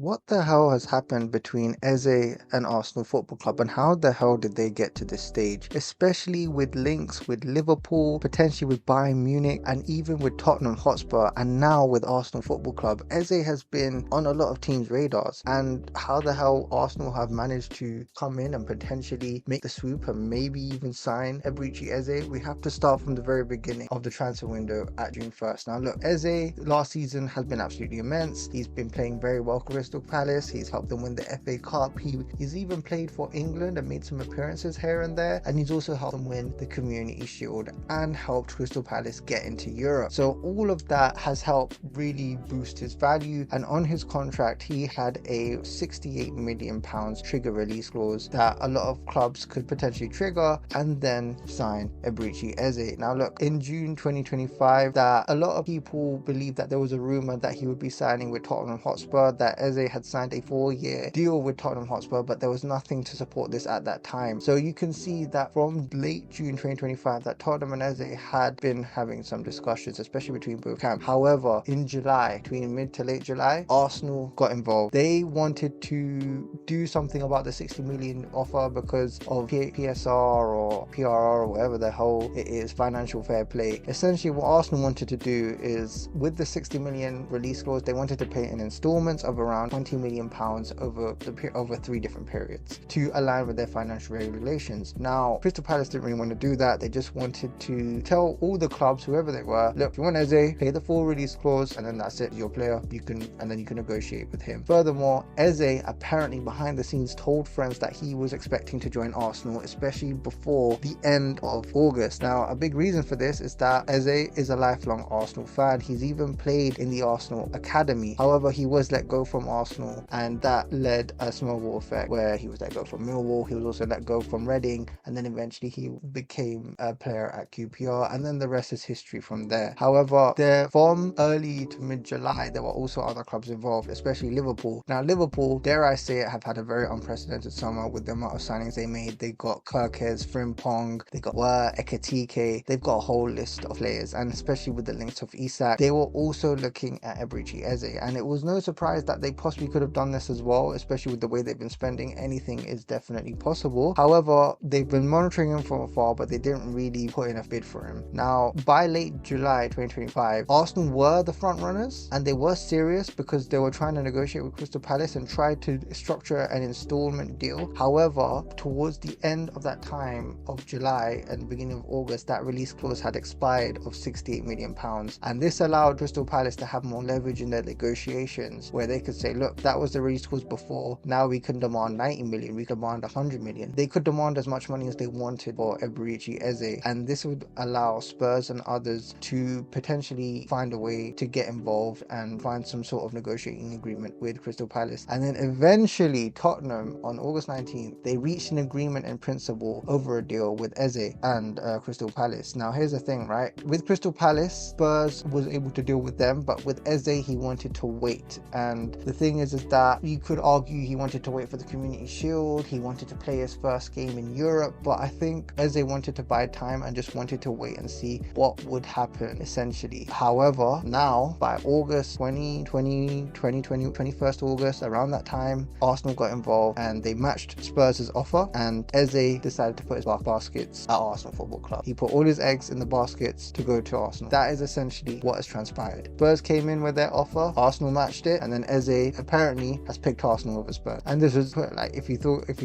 what the hell has happened between Eze and Arsenal Football Club, and how the hell did they get to this stage? Especially with links with Liverpool, potentially with Bayern Munich, and even with Tottenham Hotspur, and now with Arsenal Football Club. Eze has been on a lot of teams' radars, and how the hell Arsenal have managed to come in and potentially make the swoop and maybe even sign Eberechi Eze. We have to start from the very beginning of the transfer window at June 1st. Now look, Eze last season has been absolutely immense. He's been playing very well for Crystal Palace. He's helped them win the FA Cup. He's even played for England and made some appearances here and there, and he's also helped them win the Community Shield and helped Crystal Palace get into Europe. So all of that has helped really boost his value, and on his contract he had a £68 million trigger release clause that a lot of clubs could potentially trigger and then sign Eberechi Eze. Now look, in June 2025, that a lot of people believe that there was a rumor that he would be signing with Tottenham Hotspur, that Eze had signed a 4-year deal with Tottenham Hotspur, but there was nothing to support this at that time. So you can see that from late June 2025 that Tottenham and Eze had been having some discussions, especially between both camps. However, in July, between mid to late July, Arsenal got involved. They wanted to do something about the 60 million offer because of PSR or PRR or whatever the hell it is, financial fair play. Essentially what Arsenal wanted to do is, with the 60 million release clause, they wanted to pay in installments of around 20 million pounds over 3 different periods to align with their financial regulations. Now Crystal Palace didn't really want to do that. They just wanted to tell all the clubs, whoever they were, look, if you want Eze, pay the full release clause, and then that's it, your player, and then you can negotiate with him. Furthermore, Eze apparently behind the scenes told friends that he was expecting to join Arsenal, especially before the end of August. Now a big reason for this is that Eze is a lifelong Arsenal fan. He's even played in the Arsenal academy. However, he was let go from Arsenal, and that led a snowball effect where he was let go from Millwall. He was also let go from Reading, and then eventually he became a player at QPR, and then the rest is history from there. However, from early to mid-July, there were also other clubs involved, especially Liverpool. Now Liverpool, dare I say it, have had a very unprecedented summer with the amount of signings they made. They got Kirkes, Frimpong, they got Ekatike. They've got a whole list of players, and especially with the links of Isak, they were also looking at Eberechi Eze, and it was no surprise that they possibly could have done this as well, especially with the way they've been spending. Anything is definitely possible. However, they've been monitoring him from afar, but they didn't really put in a bid for him. Now by late July 2025, Arsenal were the front runners, and they were serious because they were trying to negotiate with Crystal Palace and try to structure an installment deal. However, towards the end of that time of July and the beginning of August, that release clause had expired of 68 million pounds, and this allowed Crystal Palace to have more leverage in their negotiations, where they could say, look, that was the release clause before, now we can demand 90 million, we can demand 100 million. They could demand as much money as they wanted for Eberechi Eze, and this would allow Spurs and others to potentially find a way to get involved and find some sort of negotiating agreement with Crystal Palace. And then eventually Tottenham, on August 19th, they reached an agreement in principle over a deal with Eze and Crystal Palace. Now here's the thing, right? With Crystal Palace, Spurs was able to deal with them, but with Eze he wanted to wait. And the thing is that you could argue he wanted to wait for the Community Shield, he wanted to play his first game in Europe, but I think Eze wanted to buy time and just wanted to wait and see what would happen essentially. However, now by August 21st August, around that time, Arsenal got involved and they matched Spurs' offer, and Eze decided to put his baskets at Arsenal Football Club. He put all his eggs in the baskets to go to Arsenal. That is essentially what has transpired. Spurs came in with their offer, Arsenal matched it, and then Eze apparently has picked Arsenal over Spurs. And this was like, if you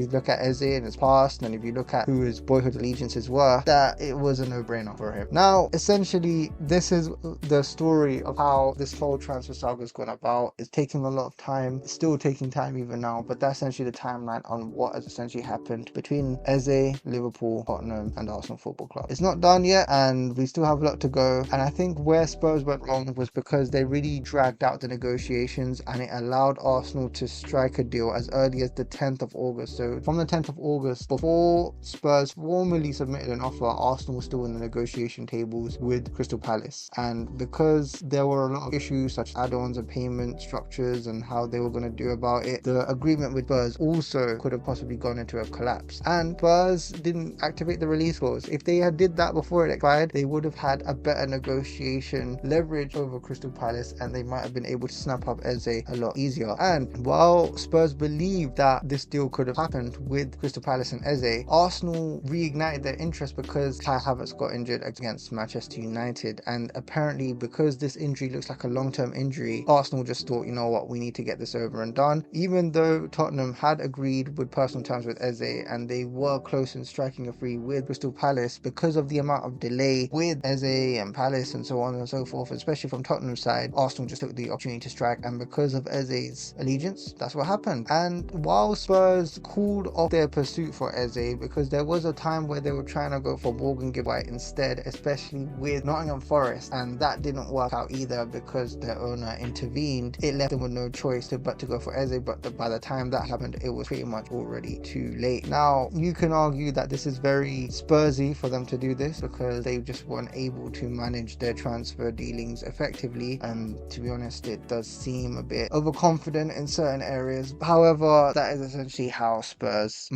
look at Eze in his past, and if you look at who his boyhood allegiances were, that it was a no-brainer for him. Now essentially this is the story of how this whole transfer saga has gone about. It's taking a lot of time, it's still taking time even now, but that's essentially the timeline on what has essentially happened between Eze, Liverpool, Tottenham and Arsenal Football Club. It's not done yet, and we still have a lot to go, and I think where Spurs went wrong was because they really dragged out the negotiations, and it allowed Arsenal to strike a deal as early as the 10th of August. So from the 10th of August, before Spurs formally submitted an offer, Arsenal was still in the negotiation tables with Crystal Palace, and because there were a lot of issues such as add-ons and payment structures and how they were going to do about it, the agreement with Spurs also could have possibly gone into a collapse, and Spurs didn't activate the release clause. If they had did that before it expired, they would have had a better negotiation leverage over Crystal Palace, and they might have been able to snap up Eze a lot easier. easier. And while Spurs believe that this deal could have happened with Crystal Palace and Eze, Arsenal reignited their interest because Kai Havertz got injured against Manchester United, and apparently because this injury looks like a long-term injury, Arsenal just thought, you know what, we need to get this over and done. Even though Tottenham had agreed with personal terms with Eze and they were close in striking a free with Crystal Palace, because of the amount of delay with Eze and Palace and so on and so forth, especially from Tottenham's side, Arsenal just took the opportunity to strike, and because of Eze's allegiance, that's what happened. And while Spurs cooled off their pursuit for Eze, because there was a time where they were trying to go for Morgan Gibbs instead, especially with Nottingham Forest, and that didn't work out either because their owner intervened. It left them with no choice but to go for Eze, but by the time that happened, it was pretty much already too late. Now, you can argue that this is very Spursy for them to do this because they just weren't able to manage their transfer dealings effectively, and to be honest, it does seem a bit overconfident in certain areas. However, that is essentially how Spurs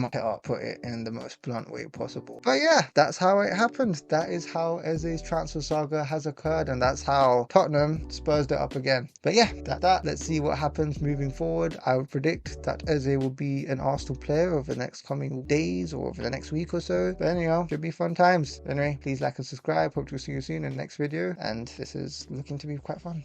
put it in the most blunt way possible. But yeah, that's how it happened. That is how Eze's transfer saga has occurred, and that's how Tottenham Spursed it up again. But yeah, let's see what happens moving forward. I would predict that Eze will be an Arsenal player over the next coming days or over the next week or so. But anyhow, should be fun times. Anyway, please like and subscribe. Hope to see you soon in the next video, and this is looking to be quite fun.